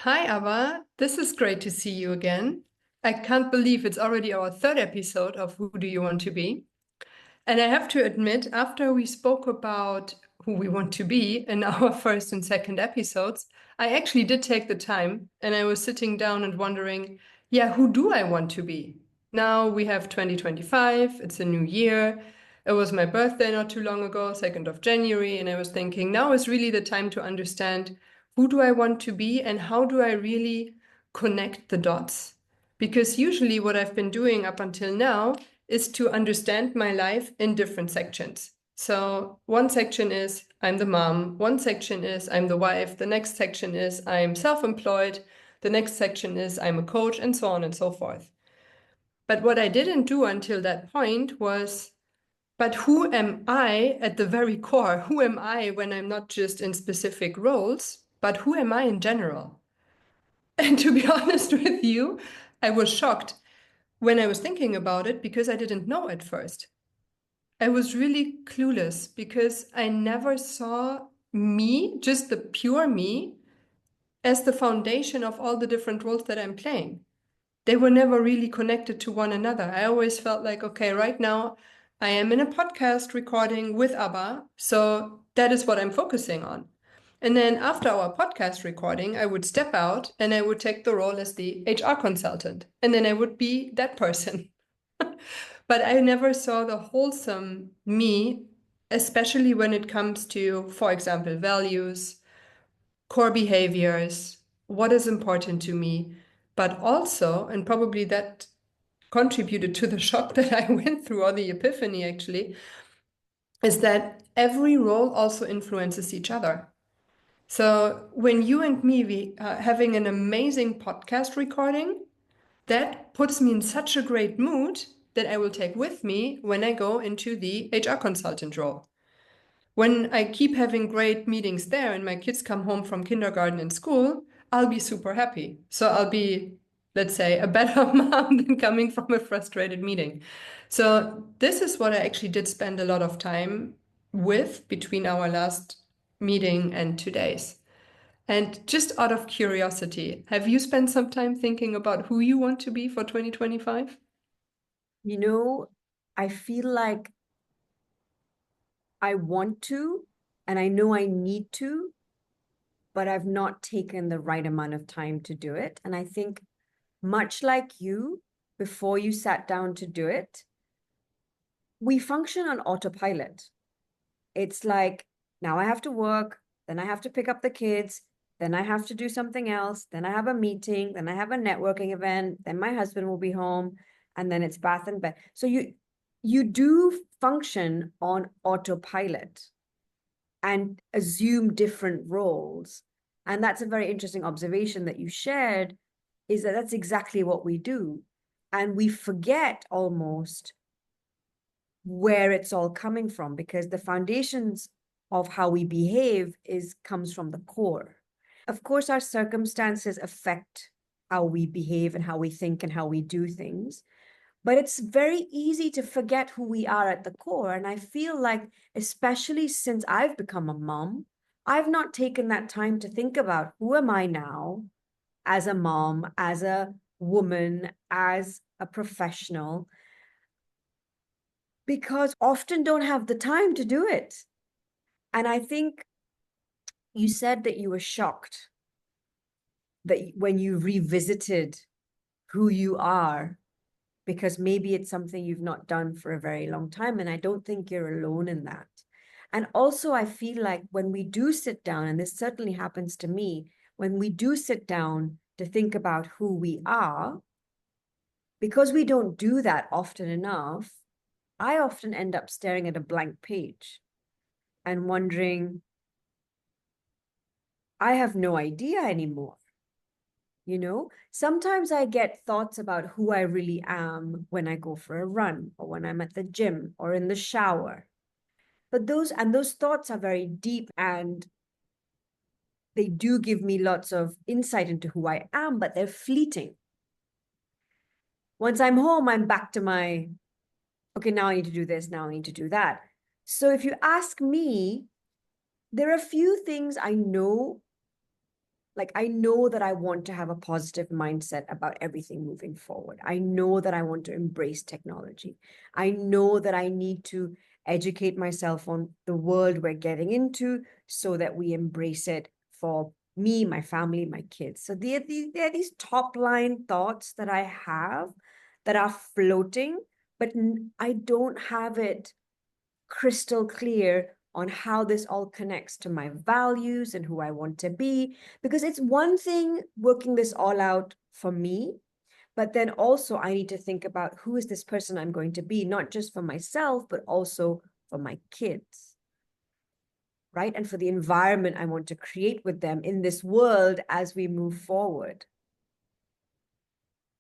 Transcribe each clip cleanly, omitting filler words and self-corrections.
Hi, Abha. This is great to see you again. I can't believe it's already our third episode of Who Do You Want to Be? And I have to admit, after we spoke about who we want to be in our first and second episodes, I actually did take the time and I was sitting down and wondering, yeah, who do I want to be? Now we have 2025, it's a new year. It was my birthday not too long ago, 2nd of January, and I was thinking now is really the time to understand who do I want to be and how do I really connect the dots? Because usually what I've been doing up until now is to understand my life in different sections. So one section is I'm the mom, one section is I'm the wife, the next section is I'm self-employed, the next section is I'm a coach, and so on and so forth. But what I didn't do until that point was, but who am I at the very core? Who am I when I'm not just in specific roles, but who am I in general? And to be honest with you, I was shocked when I was thinking about it because I didn't know at first. I was really clueless because I never saw me, just the pure me, as the foundation of all the different roles that I'm playing. They were never really connected to one another. I always felt like, okay, right now I am in a podcast recording with Abba, so that is what I'm focusing on. And then after our podcast recording, I would step out and I would take the role as the HR consultant. And then I would be that person. But I never saw the wholesome me, especially when it comes to, for example, values, core behaviors, what is important to me, but also, and probably that contributed to the shock that I went through, or the epiphany actually, is that every role also influences each other. So when you and me we having an amazing podcast recording, that puts me in such a great mood that I will take with me when I go into the HR consultant role. When I keep having great meetings there and my kids come home from kindergarten and school, I'll be super happy. So I'll be, let's say, a better mom than coming from a frustrated meeting. So this is what I actually did spend a lot of time with between our last meeting and today's. And just out of curiosity, have you spent some time thinking about who you want to be for 2025? You know, I feel like I want to, and I know I need to, but I've not taken the right amount of time to do it. And I think, much like you, before you sat down to do it, we function on autopilot. It's like, now I have to work, then I have to pick up the kids, then I have to do something else, then I have a meeting, then I have a networking event, then my husband will be home, and then it's bath and bed. So you do function on autopilot and assume different roles. And that's a very interesting observation that you shared, is that that's exactly what we do. And we forget almost where it's all coming from, because the foundations of how we behave comes from the core. Of course, our circumstances affect how we behave and how we think and how we do things, but it's very easy to forget who we are at the core. And I feel like, especially since I've become a mom, I've not taken that time to think about who am I now as a mom, as a woman, as a professional, because often don't have the time to do it. And I think you said that you were shocked that when you revisited who you are, because maybe it's something you've not done for a very long time. And I don't think you're alone in that. And also, I feel like when we do sit down, and this certainly happens to me, when we do sit down to think about who we are, because we don't do that often enough, I often end up staring at a blank page and wondering, I have no idea anymore. Sometimes I get thoughts about who I really am when I go for a run, or when I'm at the gym or in the shower. But those thoughts are very deep, and they do give me lots of insight into who I am, but they're fleeting. Once I'm home, I'm back to my, okay, now I need to do this, now I need to do that. So if you ask me, there are a few things I know Like, I know that I want to have a positive mindset about everything moving forward. I know that I want to embrace technology. I know that I need to educate myself on the world we're getting into so that we embrace it for me, my family, my kids. So there are these top line thoughts that I have that are floating, but I don't have it crystal clear on how this all connects to my values and who I want to be. Because it's one thing working this all out for me, but then also I need to think about who is this person I'm going to be, not just for myself, but also for my kids, right? And for the environment I want to create with them in this world as we move forward.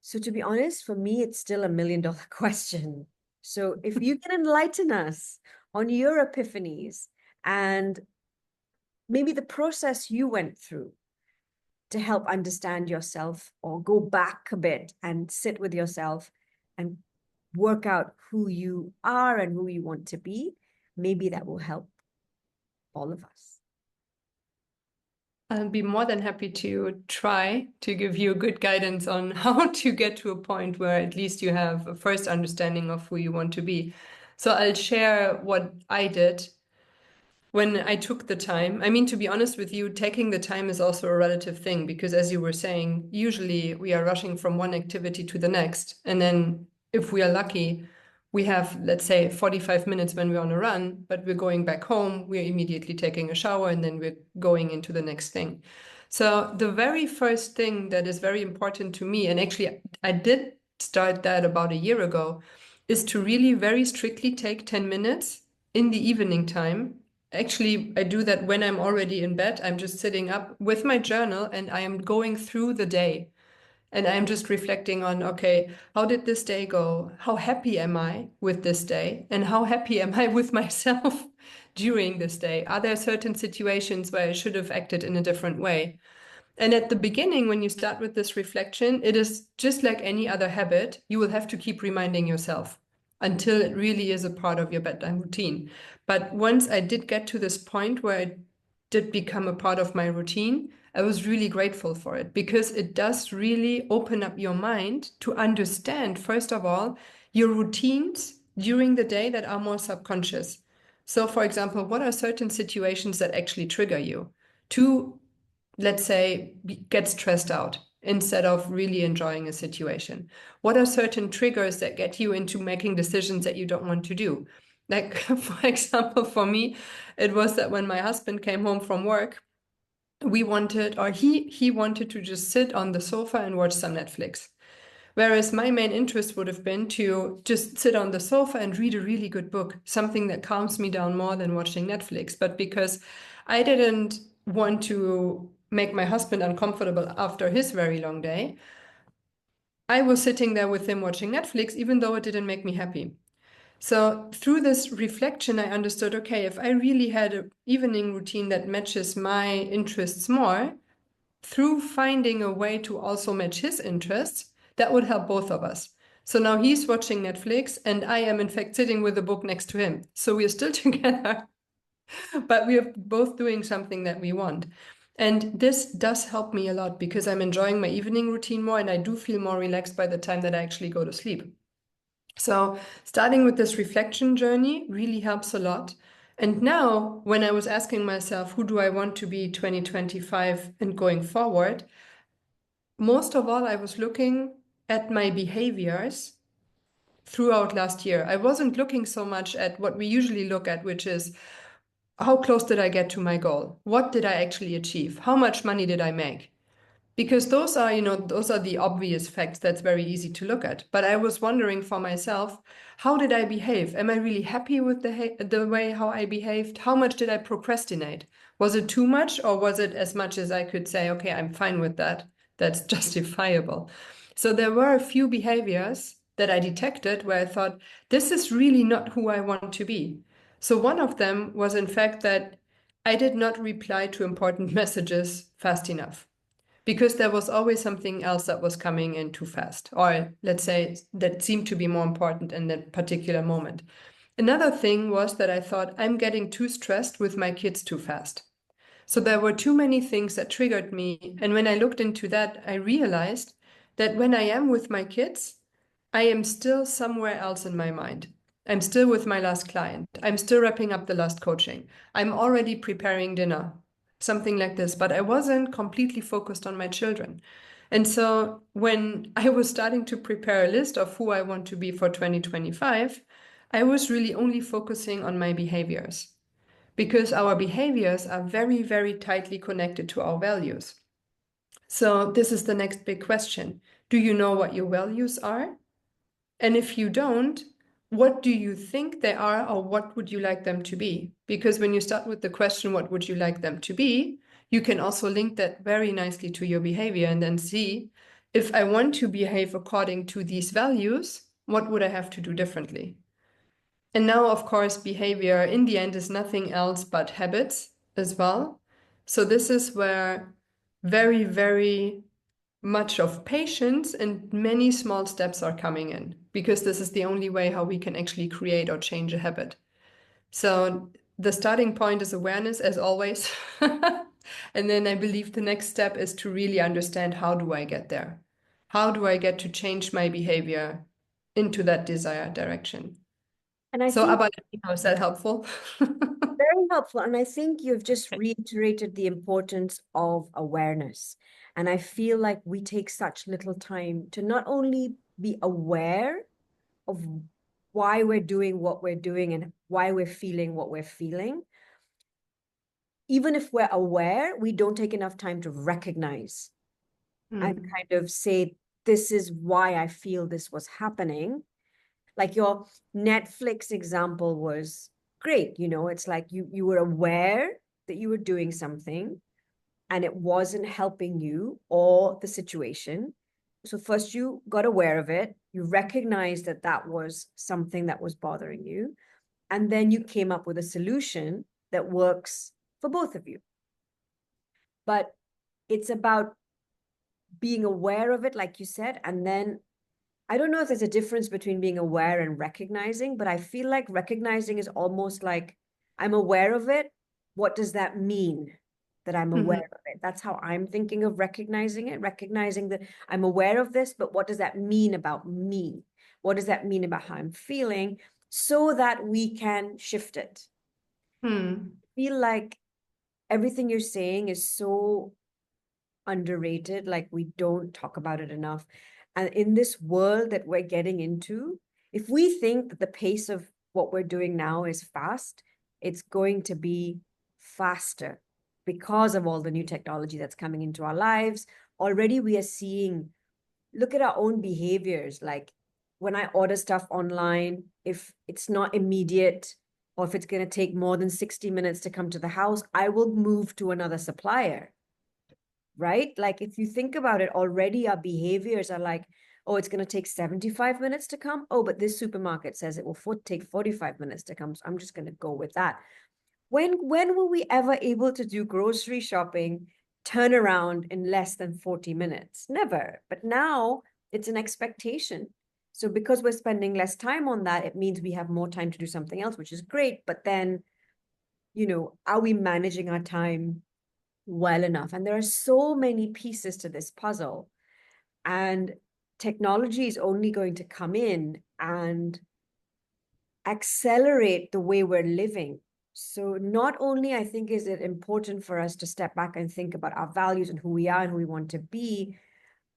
So to be honest, for me, it's still $1 million question. So if you can enlighten us on your epiphanies and maybe the process you went through to help understand yourself, or go back a bit and sit with yourself and work out who you are and who you want to be, maybe that will help all of us. I'll be more than happy to try to give you good guidance on how to get to a point where at least you have a first understanding of who you want to be. So I'll share what I did when I took the time. I mean, to be honest with you, taking the time is also a relative thing, because as you were saying, usually we are rushing from one activity to the next. And then if we are lucky, we have, let's say, 45 minutes when we're on a run, but we're going back home, we're immediately taking a shower, and then we're going into the next thing. So the very first thing that is very important to me, and actually I did start that about a year ago, is to really very strictly take 10 minutes in the evening time. Actually, I do that when I'm already in bed. I'm just sitting up with my journal and I am going through the day. And I'm just reflecting on, okay, how did this day go? How happy am I with this day? And how happy am I with myself during this day? Are there certain situations where I should have acted in a different way? And at the beginning, when you start with this reflection, it is just like any other habit. You will have to keep reminding yourself until it really is a part of your bedtime routine. But once I did get to this point where it did become a part of my routine, I was really grateful for it, because it does really open up your mind to understand, first of all, your routines during the day that are more subconscious. So, for example, what are certain situations that actually trigger you to, let's say, get stressed out instead of really enjoying a situation? What are certain triggers that get you into making decisions that you don't want to do? Like, for example, for me, it was that when my husband came home from work, we wanted, or he wanted to just sit on the sofa and watch some Netflix. Whereas my main interest would have been to just sit on the sofa and read a really good book, something that calms me down more than watching Netflix. But because I didn't want to make my husband uncomfortable after his very long day, I was sitting there with him watching Netflix, even though it didn't make me happy. So through this reflection, I understood, okay, if I really had an evening routine that matches my interests more, through finding a way to also match his interests, that would help both of us. So now he's watching Netflix and I am in fact sitting with a book next to him. So we're still together, but we are both doing something that we want. And this does help me a lot, because I'm enjoying my evening routine more and I do feel more relaxed by the time that I actually go to sleep. So starting with this reflection journey really helps a lot. And now, when I was asking myself, who do I want to be 2025 and going forward, most of all, I was looking at my behaviors throughout last year. I wasn't looking so much at what we usually look at, which is how close did I get to my goal? What did I actually achieve? How much money did I make? Because those are, those are the obvious facts that's very easy to look at. But I was wondering for myself, how did I behave? Am I really happy with the way how I behaved? How much did I procrastinate? Was it too much, or was it as much as I could say, okay, I'm fine with that? That's justifiable. So there were a few behaviors that I detected where I thought, this is really not who I want to be. So one of them was, in fact, that I did not reply to important messages fast enough, because there was always something else that was coming in too fast, or let's say that seemed to be more important in that particular moment. Another thing was that I thought, I'm getting too stressed with my kids too fast. So there were too many things that triggered me. And when I looked into that, I realized that when I am with my kids, I am still somewhere else in my mind. I'm still with my last client. I'm still wrapping up the last coaching. I'm already preparing dinner, something like this. But I wasn't completely focused on my children. And so when I was starting to prepare a list of who I want to be for 2025, I was really only focusing on my behaviors because our behaviors are very, very tightly connected to our values. So this is the next big question. Do you know what your values are? And if you don't, what do you think they are, or what would you like them to be? Because when you start with the question, what would you like them to be? You can also link that very nicely to your behavior and then see if I want to behave according to these values, what would I have to do differently? And now, of course, behavior in the end is nothing else but habits as well. So this is where very, very much of patience and many small steps are coming in, because this is the only way how we can actually create or change a habit. So the starting point is awareness, as always. And then I believe the next step is to really understand, how do I get there? How do I get to change my behavior into that desired direction? And I So, think Abba, is that helpful? very helpful. And I think you've just reiterated the importance of awareness. And I feel like we take such little time to not only be aware of why we're doing what we're doing and why we're feeling what we're feeling. Even if we're aware, we don't take enough time to recognize and kind of say, this is why I feel this was happening. Like your Netflix example was great. You know, it's like you were aware that you were doing something and it wasn't helping you or the situation. So first you got aware of it, you recognized that that was something that was bothering you, and then you came up with a solution that works for both of you. But it's about being aware of it, like you said, and then I don't know if there's a difference between being aware and recognizing, but I feel like recognizing is almost like, I'm aware of it. What does that mean that I'm aware of it? That's how I'm thinking of recognizing it, recognizing that I'm aware of this, but what does that mean about me? What does that mean about how I'm feeling, so that we can shift it? I feel like everything you're saying is so underrated. Like, we don't talk about it enough. And in this world that we're getting into, if we think that the pace of what we're doing now is fast, it's going to be faster because of all the new technology that's coming into our lives. Already we are seeing, look at our own behaviors. Like, when I order stuff online, if it's not immediate, or if it's going to take more than 60 minutes to come to the house, I will move to another supplier. Right? Like, if you think about it, already our behaviors are like, oh, it's going to take 75 minutes to come. Oh, but this supermarket says it will take 45 minutes to come. So I'm just going to go with that. When were we ever able to do grocery shopping, turn around in less than 40 minutes? Never. But now it's an expectation. So because we're spending less time on that, it means we have more time to do something else, which is great. But then, are we managing our time well enough? And there are so many pieces to this puzzle, and technology is only going to come in and accelerate the way we're living. So not only, I think, is it important for us to step back and think about our values and who we are and who we want to be,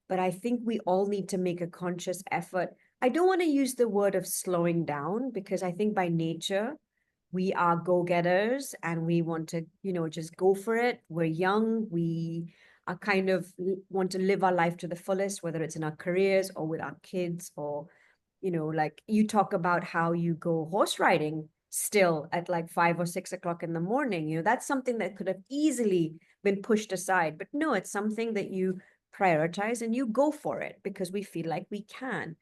but I think we all need to make a conscious effort. I don't want to use the word of slowing down, because I think by nature we are go-getters and we want to, just go for it. We're young. We are kind of want to live our life to the fullest, whether it's in our careers or with our kids, or, like you talk about how you go horse riding still at like 5 or 6 o'clock in the morning. That's something that could have easily been pushed aside, but no, it's something that you prioritize and you go for it because we feel like we can.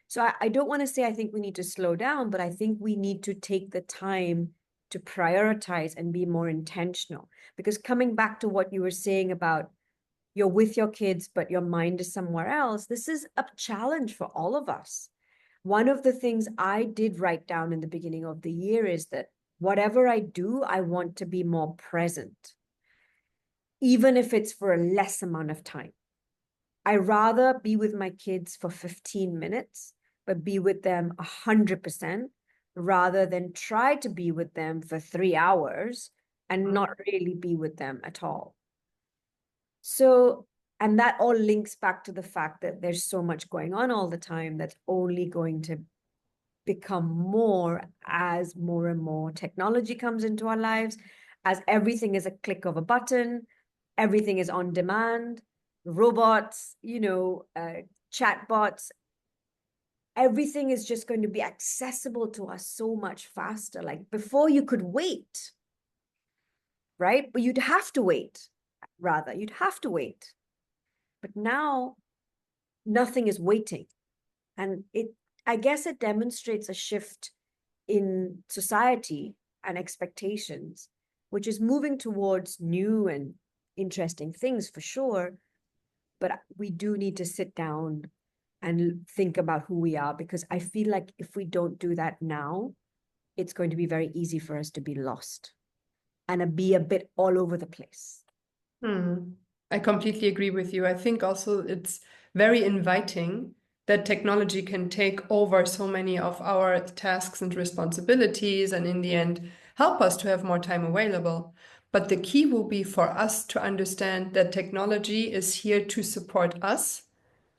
So I don't want to say I think we need to slow down, but I think we need to take the time to prioritize and be more intentional. Because coming back to what you were saying about you're with your kids, but your mind is somewhere else, this is a challenge for all of us. One of the things I did write down in the beginning of the year is that whatever I do, I want to be more present. even if it's for a less amount of time. I rather be with my kids for 15 minutes, but be with them 100% rather than try to be with them for 3 hours and not really be with them at all. So, and that all links back to the fact that there's so much going on all the time that's only going to become more as more and more technology comes into our lives, as everything is a click of a button, everything is on demand, robots, chatbots, everything is just going to be accessible to us so much faster. Like before you could wait, right? But you'd have to wait, you'd have to wait. But now nothing is waiting. And I guess it demonstrates a shift in society and expectations, which is moving towards new and interesting things for sure. But we do need to sit down and think about who we are, because I feel like if we don't do that now, it's going to be very easy for us to be lost and be a bit all over the place. I completely agree with you. I think also it's very inviting that technology can take over so many of our tasks and responsibilities, and in the end, help us to have more time available. But the key will be for us to understand that technology is here to support us.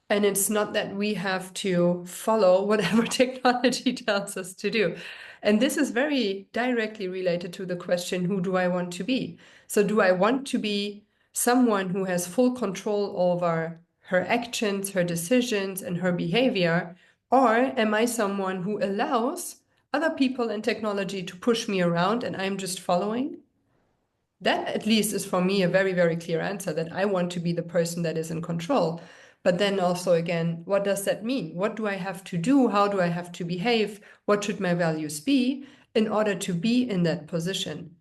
And it's not that we have to follow whatever technology tells us to do. And this is very directly related to the question, who do I want to be? So do I want to be someone who has full control over her actions, her decisions, and her behavior? Or am I someone who allows other people and technology to push me around and I'm just following? That at least is for me a very, very clear answer, that I want to be the person that is in control. But then also again, what does that mean? What do I have to do? How do I have to behave? What should my values be in order to be in that position?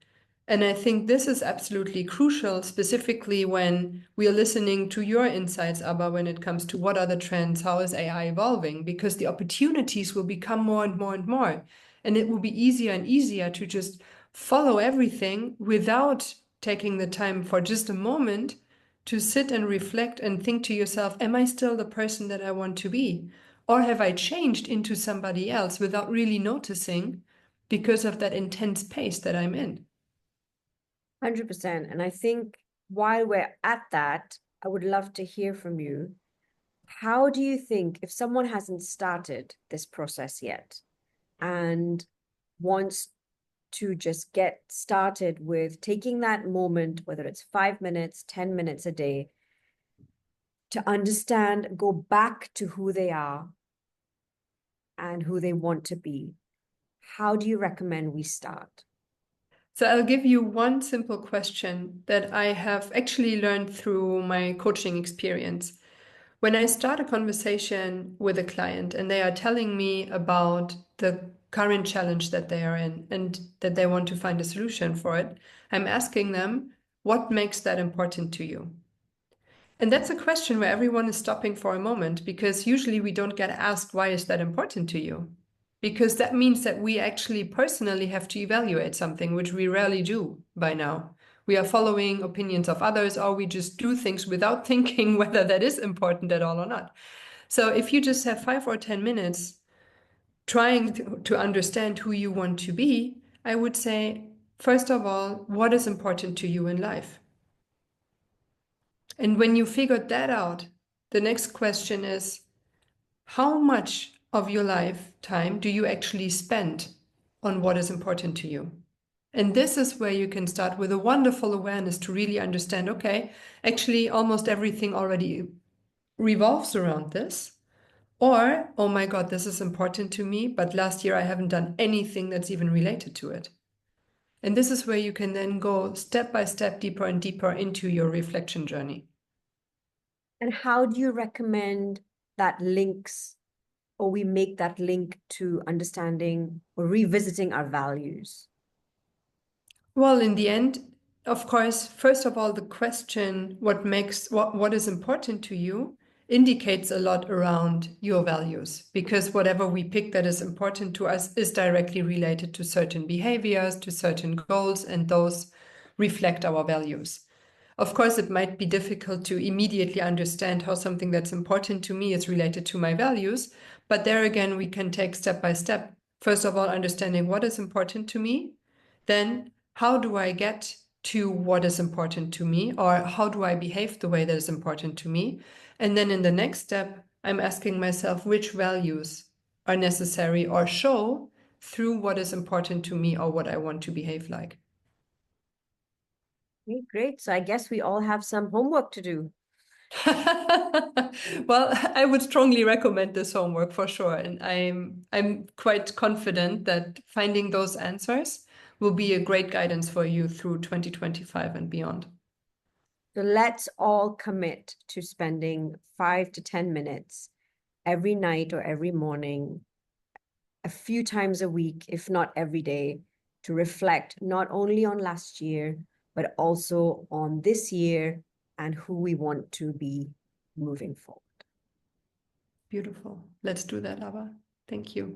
And I think this is absolutely crucial, specifically when we are listening to your insights, Abba, when it comes to what are the trends, how is AI evolving, because the opportunities will become more and more and more. And it will be easier and easier to just follow everything without taking the time for just a moment to sit and reflect and think to yourself, am I still the person that I want to be? Or have I changed into somebody else without really noticing because of that intense pace that I'm in? 100%. And I think while we're at that, I would love to hear from you. How do you think, if someone hasn't started this process yet and wants to just get started with taking that moment, whether it's 5 minutes, 10 minutes a day, to understand, go back to who they are and who they want to be, how do you recommend we start? So I'll give you one simple question that I have actually learned through my coaching experience. When I start a conversation with a client and they are telling me about the current challenge that they are in and that they want to find a solution for it, I'm asking them, what makes that important to you? And that's a question where everyone is stopping for a moment, because usually we don't get asked, why is that important to you? Because that means that we actually personally have to evaluate something, which we rarely do by now. We are following opinions of others, or we just do things without thinking whether that is important at all or not. So if you just have 5 or 10 minutes trying to understand who you want to be, I would say, first of all, what is important to you in life? And when you figured that out, the next question is, how much of your lifetime do you actually spend on what is important to you? And this is where you can start with a wonderful awareness to really understand, okay, actually almost everything already revolves around this. Or, oh my God, this is important to me, but last year I haven't done anything that's even related to it. And this is where you can then go step by step deeper and deeper into your reflection journey. And how do you recommend that links, or we make that link to understanding or revisiting our values? Well, in the end, of course, first of all, the question, what is important to you, indicates a lot around your values, because whatever we pick that is important to us is directly related to certain behaviors, to certain goals, and those reflect our values. Of course, it might be difficult to immediately understand how something that's important to me is related to my values. But there again, we can take step by step. First of all, understanding what is important to me. Then, how do I get to what is important to me? Or how do I behave the way that is important to me? And then in the next step, I'm asking myself which values are necessary or show through what is important to me or what I want to behave like. Okay, great. So I guess we all have some homework to do. Well, I would strongly recommend this homework for sure, and I'm quite confident that finding those answers will be a great guidance for you through 2025 and beyond. So let's all commit to spending 5 to 10 minutes every night or every morning, a few times a week, if not every day, to reflect not only on last year, but also on this year and who we want to be moving forward. Beautiful. Let's do that, Abha. Thank you.